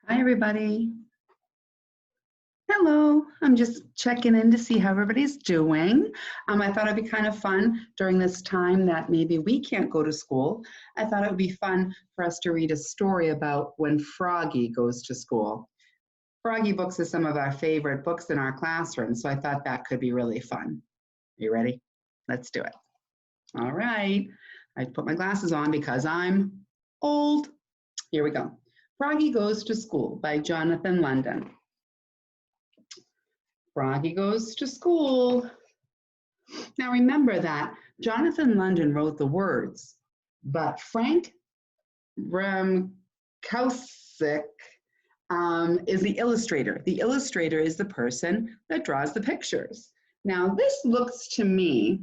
Hi, everybody. Hello. I'm just checking in to see how everybody's doing. I thought it'd be kind of fun during this time that maybe we can't go to school. I thought it would be fun for us to read a story about when Froggy goes to school. Froggy books is some of our favorite books in our classroom, so I thought that could be really fun. You ready? Let's do it. All right. I put my glasses on because I'm old. Here we go. Froggy Goes to School by Jonathan London. Froggy goes to school. Now remember that Jonathan London wrote the words, but Frank Ramkowski is the illustrator. The illustrator is the person that draws the pictures. Now this looks to me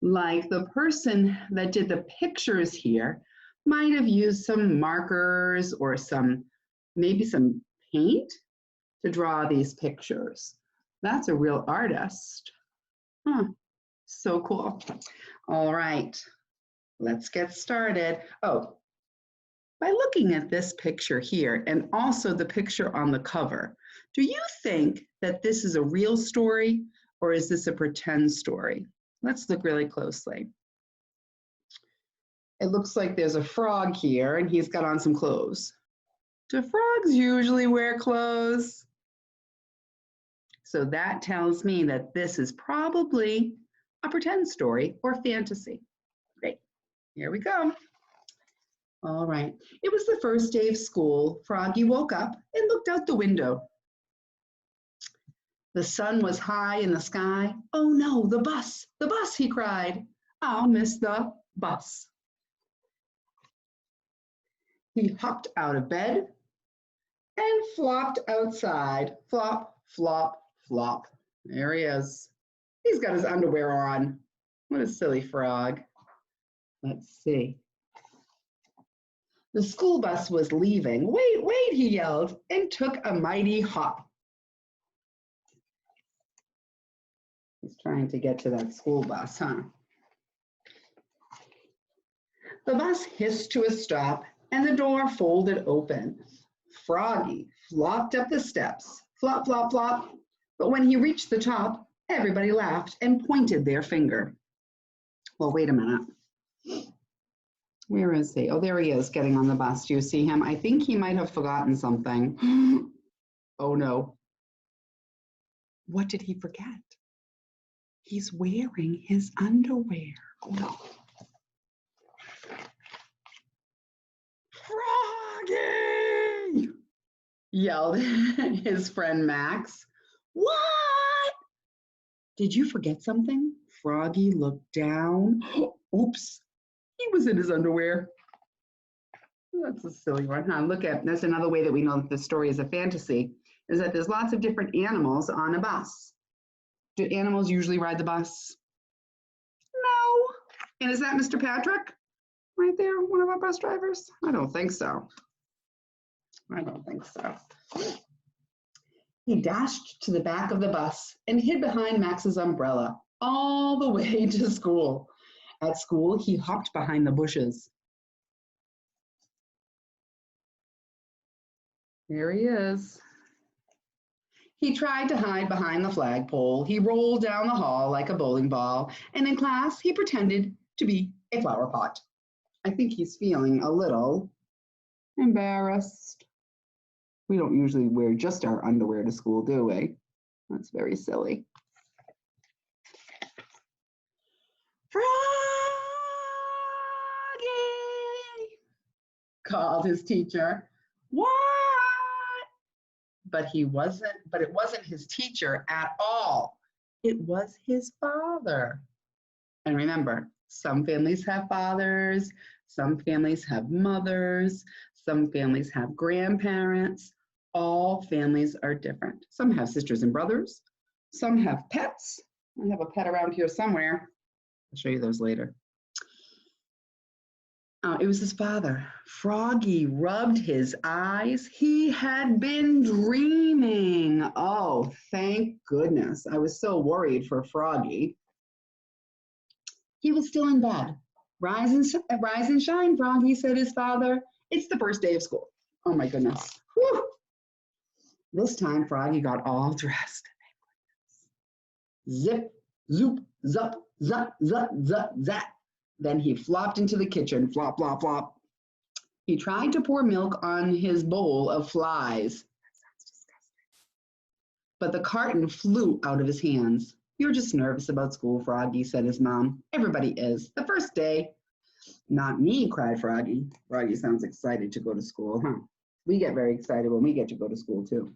like the person that did the pictures here might have used some markers or maybe some paint to draw these pictures. That's a real artist. Huh, so cool. All right, let's get started. Oh, by looking at this picture here and also the picture on the cover, do you think that this is a real story or is this a pretend story? Let's look really closely. It looks like there's a frog here and he's got on some clothes. Do frogs usually wear clothes? So that tells me that this is probably a pretend story or fantasy. Great, here we go. All right, it was the first day of school. Froggy woke up and looked out the window. The sun was high in the sky. Oh no, the bus, he cried. I'll miss the bus. He hopped out of bed and flopped outside. Flop, flop, flop. There he is. He's got his underwear on. What a silly frog. Let's see. The school bus was leaving. Wait, wait, he yelled, and took a mighty hop. He's trying to get to that school bus, huh? The bus hissed to a stop, and the door folded open. Froggy flopped up the steps, flop, flop, flop. But when he reached the top, everybody laughed and pointed their finger. Well, wait a minute. Where is he? Oh, there he is getting on the bus. Do you see him? I think he might have forgotten something. Oh, no. What did he forget? He's wearing his underwear. Oh, no. Froggy! Yelled his friend Max. What? Did you forget something? Froggy looked down. Oops, he was in his underwear. That's a silly one, huh? That's another way that we know that the story is a fantasy, is that there's lots of different animals on a bus. Do animals usually ride the bus? No. And is that Mr. Patrick right there, one of our bus drivers? I don't think so. I don't think so. He dashed to the back of the bus and hid behind Max's umbrella all the way to school. At school, he hopped behind the bushes. There he is. He tried to hide behind the flagpole. He rolled down the hall like a bowling ball, and in class, he pretended to be a flower pot. I think he's feeling a little embarrassed. We don't usually wear just our underwear to school, do we? That's very silly. Froggy! Called his teacher. What? But it wasn't his teacher at all. It was his father. And remember, some families have fathers, some families have mothers, some families have grandparents. All families are different. Some have sisters and brothers, some have pets. I have a pet around here somewhere. I'll show you those later. It was his father. Froggy rubbed his eyes. He had been dreaming. Oh, thank goodness. I was so worried for Froggy. He was still in bed. Rise and shine, Froggy, said his father. It's the first day of school. Oh my goodness. Whew. This time Froggy got all dressed. Zip, zoop, zup, zup, zup, zup, zap. Then he flopped into the kitchen, flop, flop, flop. He tried to pour milk on his bowl of flies, but the carton flew out of his hands. You're just nervous about school, Froggy, said his mom. Everybody is. The first day. Not me, cried Froggy. Froggy sounds excited to go to school, huh? We get very excited when we get to go to school, too.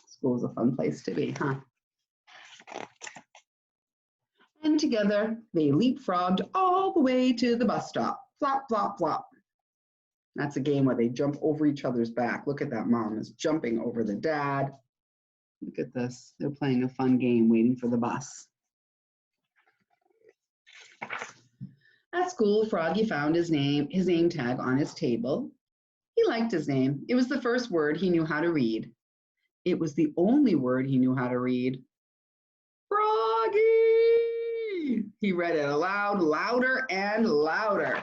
School is a fun place to be, huh? And together, they leapfrogged all the way to the bus stop. Flop, flop, flop. That's a game where they jump over each other's back. Look at that, mom is jumping over the dad. Look at this. They're playing a fun game waiting for the bus. At school, Froggy found his name tag on his table. He liked his name. It was the first word he knew how to read. It was the only word he knew how to read. Froggy! He read it aloud, louder and louder.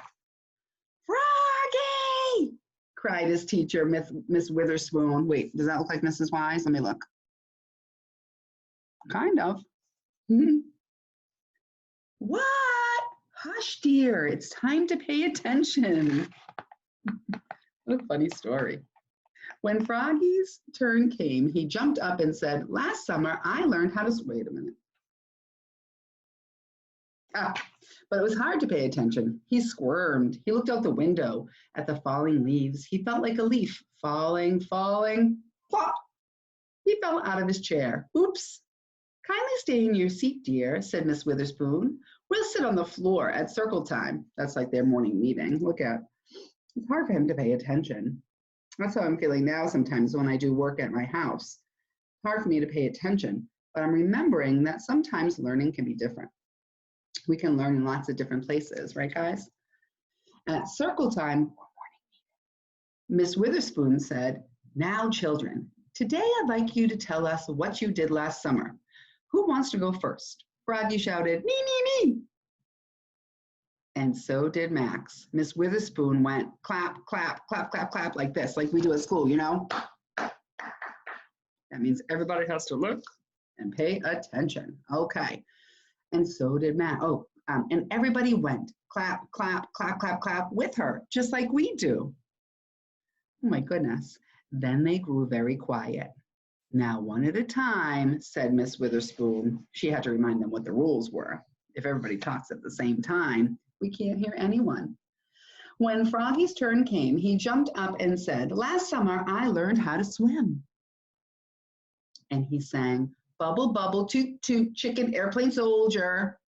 Froggy! Cried his teacher, Miss Witherspoon. Wait, does that look like Mrs. Wise? Let me look. Kind of. What? Hush, dear. It's time to pay attention. What a funny story. When Froggy's turn came, he jumped up and said, last summer, I learned how to, wait a minute. But it was hard to pay attention. He squirmed. He looked out the window at the falling leaves. He felt like a leaf falling, falling, plop. He fell out of his chair. Oops. Kindly stay in your seat, dear, said Miss Witherspoon. We'll sit on the floor at circle time. That's like their morning meeting. Look at, it's hard for him to pay attention. That's how I'm feeling now sometimes when I do work at my house. It's hard for me to pay attention, but I'm remembering that sometimes learning can be different. We can learn in lots of different places, right, guys? At circle time, Miss Witherspoon said, now, children, today I'd like you to tell us what you did last summer. Who wants to go first? Froggy shouted, me, me, me. And so did Max. Miss Witherspoon went clap, clap, clap, clap, clap, like this, like we do at school, you know? That means everybody has to look and pay attention. Okay. And so did Matt. And everybody went clap, clap, clap, clap, clap with her, just like we do. Oh my goodness. Then they grew very quiet. Now, one at a time, said Miss Witherspoon. She had to remind them what the rules were. If everybody talks at the same time, we can't hear anyone. When Froggy's turn came, he jumped up and said, last summer, I learned how to swim. And he sang, bubble, bubble, toot, toot, chicken, airplane, soldier.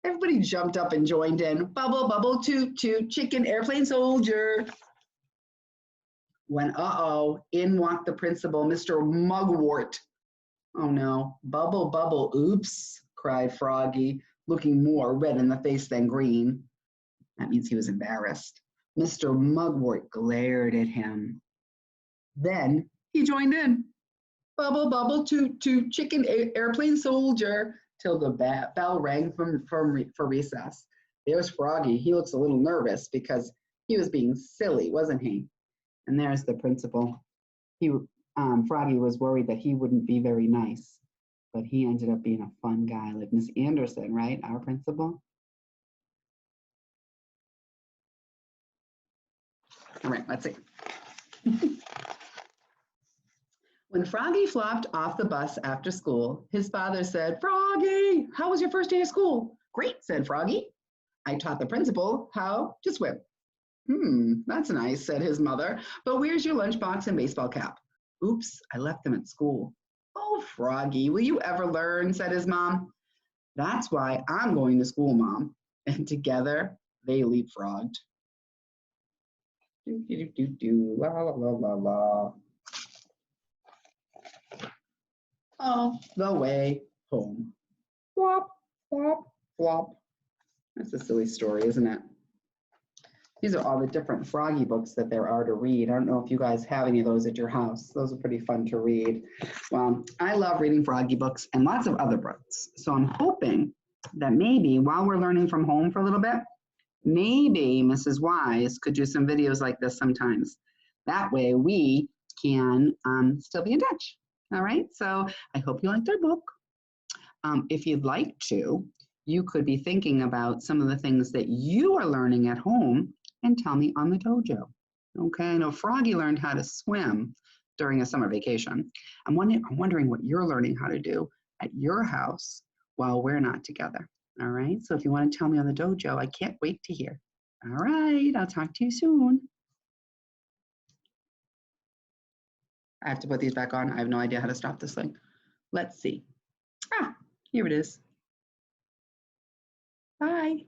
Everybody jumped up and joined in. Bubble, bubble, toot, toot, chicken, airplane, soldier. When, in walked the principal, Mr. Mugwort. Oh no, bubble, bubble, oops, cried Froggy, looking more red in the face than green. That means he was embarrassed. Mr. Mugwort glared at him. Then he joined in. Bubble, bubble, toot, toot, chicken, airplane, soldier, till the bell rang for recess. There's Froggy. He looks a little nervous because he was being silly, wasn't he? And there's the principal. Froggy was worried that he wouldn't be very nice, but he ended up being a fun guy, like Miss Anderson, right? Our principal. All right, let's see. When Froggy flopped off the bus after school, his father said, Froggy, how was your first day of school? Great, said Froggy. I taught the principal how to swim. That's nice, said his mother, but where's your lunchbox and baseball cap? Oops, I left them at school. Oh, Froggy, will you ever learn, said his mom. That's why I'm going to school, Mom. And together, they leapfrogged. Do, do, do, do, la, la, la, la, la. All the way home. Flop, flop, flop. That's a silly story, isn't it? These are all the different Froggy books that there are to read. I don't know if you guys have any of those at your house. Those are pretty fun to read. Well, I love reading Froggy books and lots of other books. So I'm hoping that maybe while we're learning from home for a little bit, Maybe Mrs. Wise could do some videos like this sometimes. That way we can still be in touch. All right, so I hope you liked our book. If you'd like to, you could be thinking about some of the things that you are learning at home and tell me on the dojo. Okay, I know Froggy learned how to swim during a summer vacation. I'm wondering what you're learning how to do at your house while we're not together. All right, so if you want to tell me on the dojo, I can't wait to hear. All right, I'll talk to you soon. I have to put these back on. I have no idea how to stop this thing. Let's see. Ah, here it is. Bye.